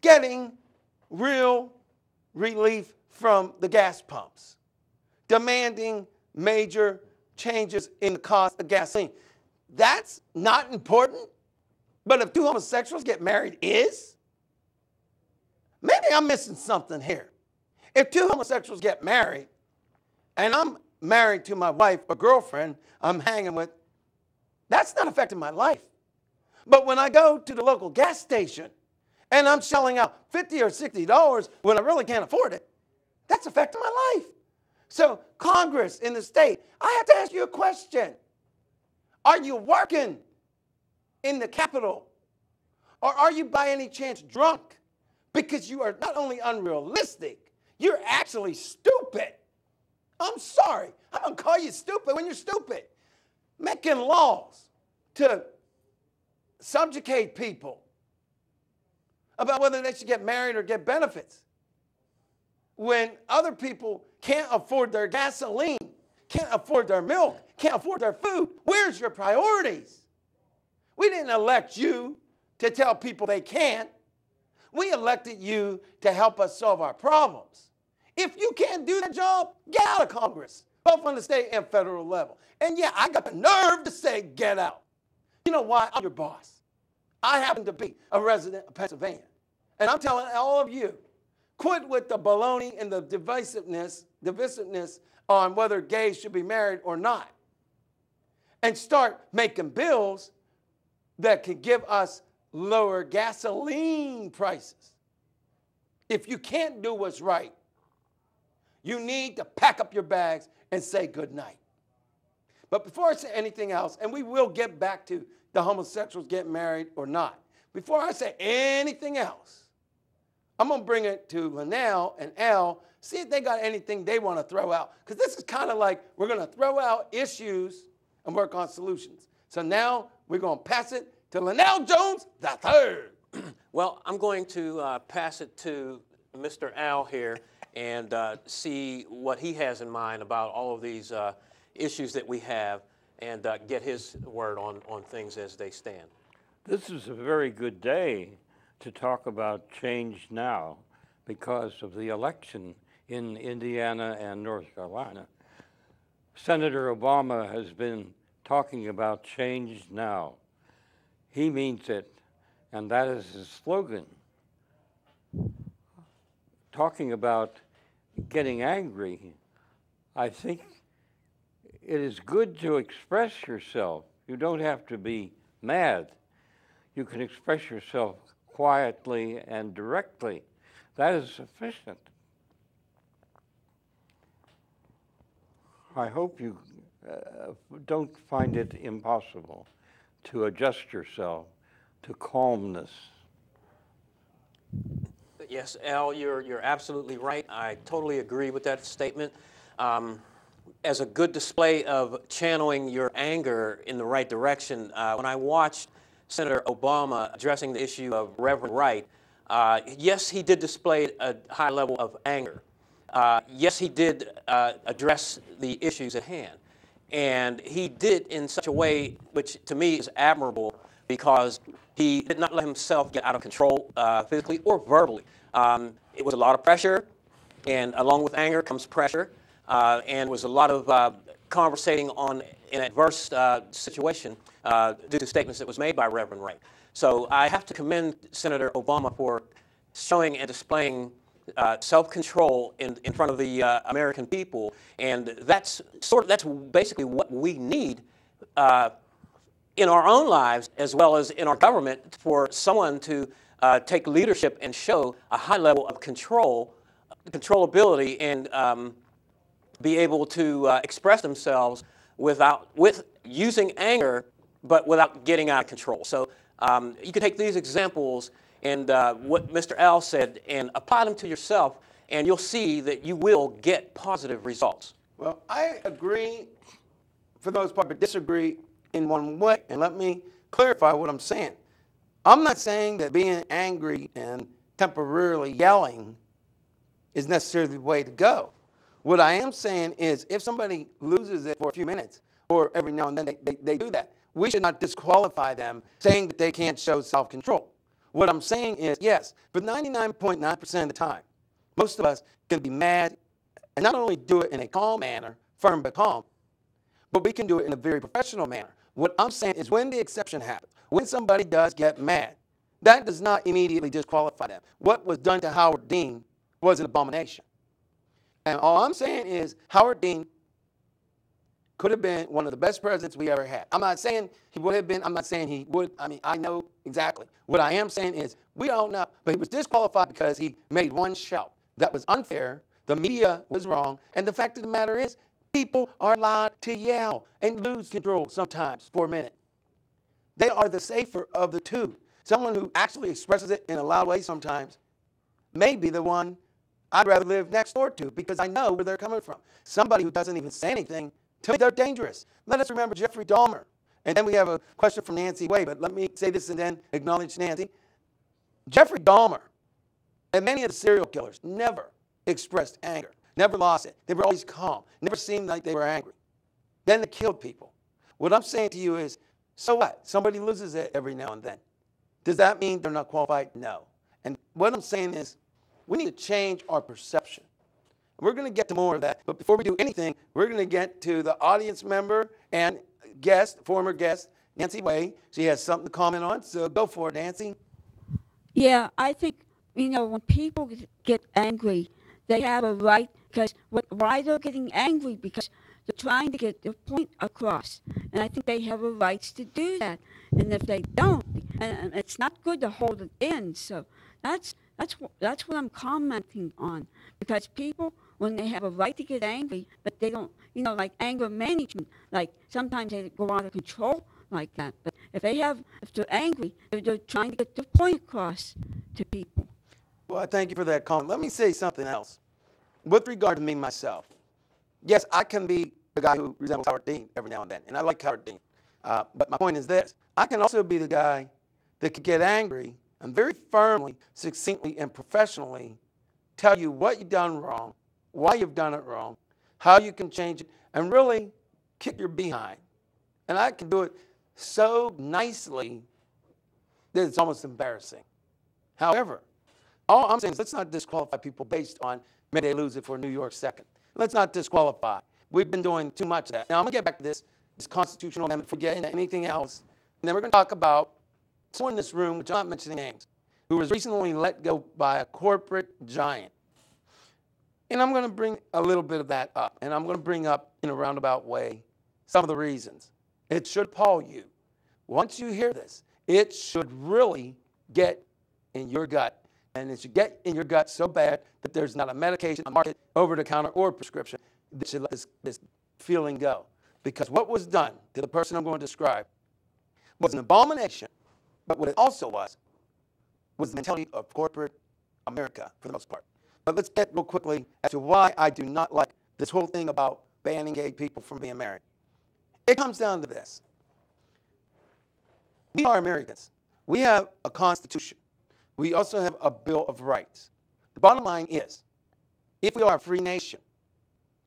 getting real relief from the gas pumps, demanding major changes in the cost of gasoline. That's not important, but if two homosexuals get married is? Maybe I'm missing something here. If two homosexuals get married, and I'm married to my wife or girlfriend I'm hanging with, that's not affecting my life. But when I go to the local gas station and I'm shelling out $50 or $60 when I really can't afford it, that's affecting my life. So Congress in the state, I have to ask you a question. Are you working in the Capitol? Or are you by any chance drunk? Because you are not only unrealistic, you're actually stupid. I'm sorry. I'm going to call you stupid when you're stupid. Making laws to subjugate people about whether they should get married or get benefits when other people can't afford their gasoline, can't afford their milk, can't afford their food. Where's your priorities? We didn't elect you to tell people they can't. We elected you to help us solve our problems. If you can't do that job, get out of Congress, both on the state and federal level. And yeah, I got the nerve to say get out. You know why? I'm your boss. I happen to be a resident of Pennsylvania. And I'm telling all of you, quit with the baloney and the divisiveness on whether gays should be married or not. And start making bills that can give us lower gasoline prices. If you can't do what's right, you need to pack up your bags and say good night. But before I say anything else, and we will get back to the homosexuals getting married or not, before I say anything else, I'm going to bring it to Linnell and Al, see if they got anything they want to throw out. Because this is kind of like we're going to throw out issues and work on solutions. So now we're going to pass it to Linnell Jones III. Well, I'm going to pass it to Mr. Al here and see what he has in mind about all of these issues that we have and get his word on things as they stand. This is a very good day to talk about change now because of the election in Indiana and North Carolina. Senator Obama has been talking about change now. He means it, and that is his slogan. Talking about getting angry, I think it is good to express yourself. You don't have to be mad. You can express yourself quietly and directly. That is sufficient. I hope you don't find it impossible to adjust yourself to calmness. Yes, Al, you're absolutely right. I totally agree with that statement. As a good display of channeling your anger in the right direction, when I watched Senator Obama addressing the issue of Reverend Wright, yes, he did display a high level of anger. Yes, he did address the issues at hand. And he did in such a way which to me is admirable because he did not let himself get out of control physically or verbally. It was a lot of pressure, and along with anger comes pressure, and was a lot of conversating on an adverse situation due to statements that was made by Reverend Wright. So I have to commend Senator Obama for showing and displaying self-control in front of the American people, and that's basically what we need in our own lives as well as in our government for someone to take leadership and show a high level of controllability, and be able to express themselves with using anger, but without getting out of control. So you can take these examples and what Mr. Al said and apply them to yourself, and you'll see that you will get positive results. Well, I agree for the most part, but disagree in one way. And let me clarify what I'm saying. I'm not saying that being angry and temporarily yelling is necessarily the way to go. What I am saying is if somebody loses it for a few minutes, or every now and then they do that, we should not disqualify them saying that they can't show self-control. What I'm saying is, yes, but 99.9% of the time, most of us can be mad and not only do it in a calm manner, firm but calm, but we can do it in a very professional manner. What I'm saying is when the exception happens, when somebody does get mad, that does not immediately disqualify them. What was done to Howard Dean was an abomination. And all I'm saying is Howard Dean could have been one of the best presidents we ever had. I'm not saying he would have been. I'm not saying he would. I mean, I know exactly. What I am saying is we don't know. But he was disqualified because he made one shout. That was unfair. The media was wrong. And the fact of the matter is people are allowed to yell and lose control sometimes for a minute. They are the safer of the two. Someone who actually expresses it in a loud way sometimes may be the one I'd rather live next door to because I know where they're coming from. Somebody who doesn't even say anything, to me, they're dangerous. Let us remember Jeffrey Dahmer. And then we have a question from Nancy Way, but let me say this and then acknowledge Nancy. Jeffrey Dahmer and many of the serial killers never expressed anger, never lost it. They were always calm, never seemed like they were angry. Then they killed people. What I'm saying to you is, so what? Somebody loses it every now and then. Does that mean they're not qualified? No. And what I'm saying is we need to change our perception. We're going to get to more of that. But before we do anything, we're going to get to the audience member and guest, former guest, Nancy Way. She has something to comment on, so go for it, Nancy. Yeah, I think, when people get angry, they have a right, because why they're getting angry? Because they're trying to get their point across. And I think they have a right to do that. And if they don't, and it's not good to hold it in. So that's what I'm commenting on. Because people, when they have a right to get angry, but they don't, like anger management, like sometimes they go out of control like that. But if they're angry, they're trying to get their point across to people. Well, I thank you for that comment. Let me say something else. With regard to me, myself, yes, I can be the guy who resembles Howard Dean every now and then, and I like Howard Dean. But my point is this. I can also be the guy that could get angry and very firmly, succinctly, and professionally tell you what you've done wrong, why you've done it wrong, how you can change it, and really kick your behind. And I can do it so nicely that it's almost embarrassing. However, all I'm saying is let's not disqualify people based on may they lose it for New York second. Let's not disqualify. We've been doing too much of that. Now, I'm going to get back to this constitutional amendment, forget anything else. And then we're going to talk about someone in this room, which I'm not mentioning names, who was recently let go by a corporate giant. And I'm going to bring a little bit of that up. And I'm going to bring up, in a roundabout way, some of the reasons. It should appall you. Once you hear this, it should really get in your gut. And it should get in your gut so bad that there's not a medication, a market, over-the-counter, or prescription that should let this feeling go. Because what was done to the person I'm going to describe was an abomination, but what it also was the mentality of corporate America, for the most part. But let's get real quickly as to why I do not like this whole thing about banning gay people from being married. It comes down to this. We are Americans. We have a Constitution. We also have a Bill of Rights. The bottom line is, if we are a free nation,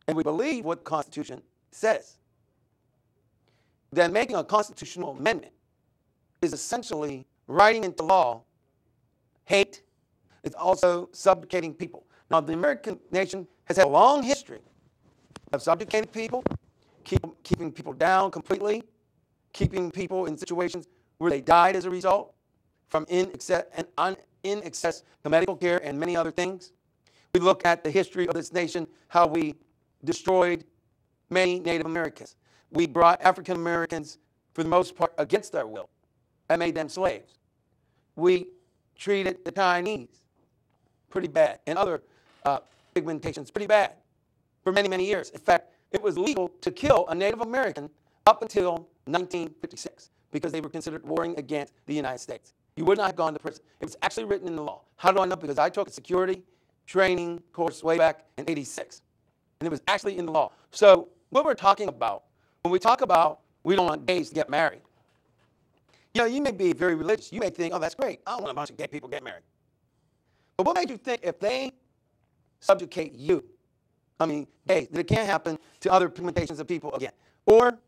and we believe what the Constitution says, then making a constitutional amendment is essentially writing into law hate. It's also subjugating people. Now, the American nation has had a long history of subjugating people, keeping people down completely, keeping people in situations where they died as a result, from in excess to medical care and many other things. We look at the history of this nation, how we destroyed many Native Americans. We brought African Americans, for the most part, against their will and made them slaves. We treated the Chinese pretty bad and other pigmentations pretty bad for many, many years. In fact, it was legal to kill a Native American up until 1956 because they were considered warring against the United States. You would not have gone to prison. It was actually written in the law. How do I know? Because I took a security training course way back in '86, and it was actually in the law. So what we're talking about, when we talk about we don't want gays to get married, you may be very religious. You may think, oh, that's great. I don't want a bunch of gay people to get married. But what made you think if they subjugate you, gays, that it can't happen to other pigmentations of people again? Or